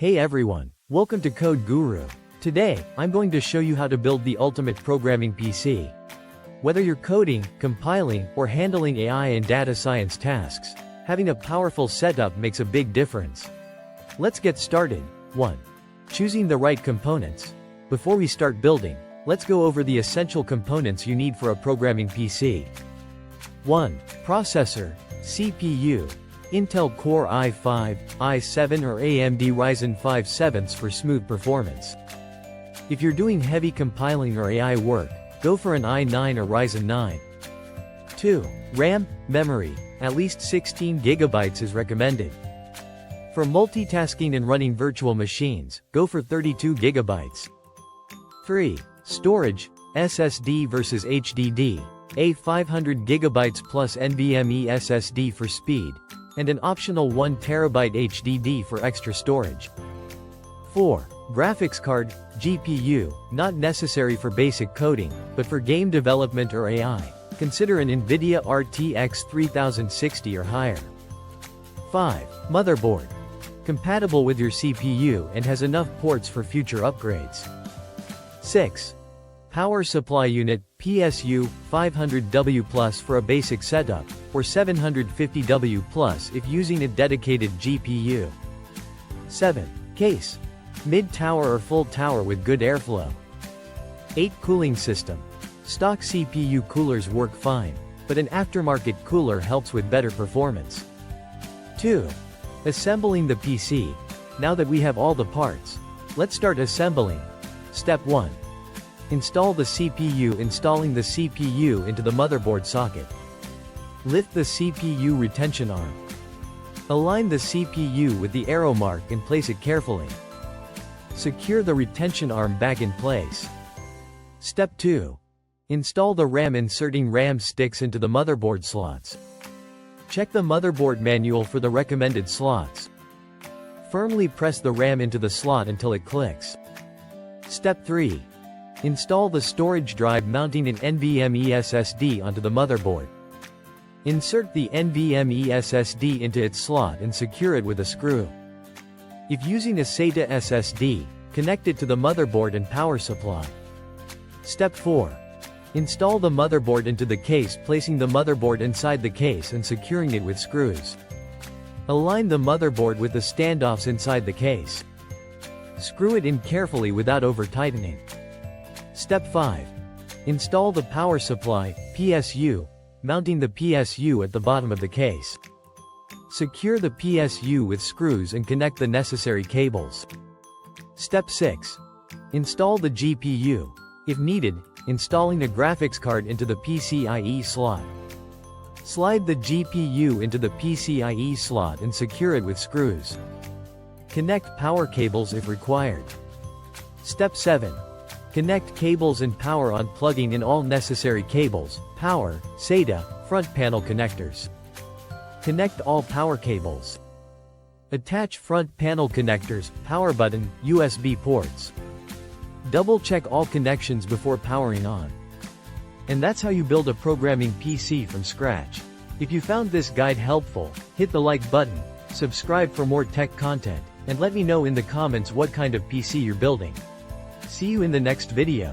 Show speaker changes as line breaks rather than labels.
Hey everyone, welcome to Code Guru. Today, I'm going to show you how to build the ultimate programming PC. Whether you're coding, compiling, or handling AI and data science tasks, having a powerful setup makes a big difference. Let's get started. 1. Choosing the right components. Before we start building, let's go over the essential components you need for a programming PC. 1. Processor, CPU. Intel Core i5, i7 or AMD Ryzen 5 7th for smooth performance. If you're doing heavy compiling or AI work, go for an i9 or Ryzen 9. 2. RAM, memory, at least 16 GB is recommended. For multitasking and running virtual machines, go for 32 GB. 3. Storage, SSD versus HDD, a 500 GB plus NVMe SSD for speed, and an optional 1 TB HDD for extra storage. 4. Graphics card, GPU, not necessary for basic coding, but for game development or AI, consider an NVIDIA RTX 3060 or higher. 5. Motherboard. Compatible with your CPU and has enough ports for future upgrades. 6. Power supply unit, PSU, 500W+ for a basic setup, or 750W+ if using a dedicated GPU. 7. Case. Mid-tower or full tower with good airflow. 8. Cooling system. Stock CPU coolers work fine, but an aftermarket cooler helps with better performance. 2. Assembling the PC. Now that we have all the parts, let's start assembling. Step 1. Install the CPU. Installing the CPU into the motherboard socket. Lift the CPU retention arm. Align the CPU with the arrow mark and place it carefully. Secure the retention arm back in place. Step 2. Install the RAM. Inserting RAM sticks into the motherboard slots. Check the motherboard manual for the recommended slots. Firmly press the RAM into the slot until it clicks. Step 3. Install the storage drive. Mounting an NVMe SSD onto the motherboard. Insert the NVMe SSD into its slot and secure it with a screw. If using a SATA SSD, connect it to the motherboard and power supply. Step 4. Install the motherboard into the case, placing the motherboard inside the case and securing it with screws. Align the motherboard with the standoffs inside the case. Screw it in carefully without over-tightening. Step 5. Install the power supply, PSU, mounting the PSU at the bottom of the case. Secure the PSU with screws and connect the necessary cables. Step 6. Install the GPU. If needed, installing a graphics card into the PCIe slot. Slide the GPU into the PCIe slot and secure it with screws. Connect power cables if required. Step 7. Connect cables and power. Unplugging in all necessary cables, power, SATA, front panel connectors. Connect all power cables. Attach front panel connectors, power button, USB ports. Double check all connections before powering on. And that's how you build a programming PC from scratch. If you found this guide helpful, hit the like button, subscribe for more tech content, and let me know in the comments what kind of PC you're building. See you in the next video.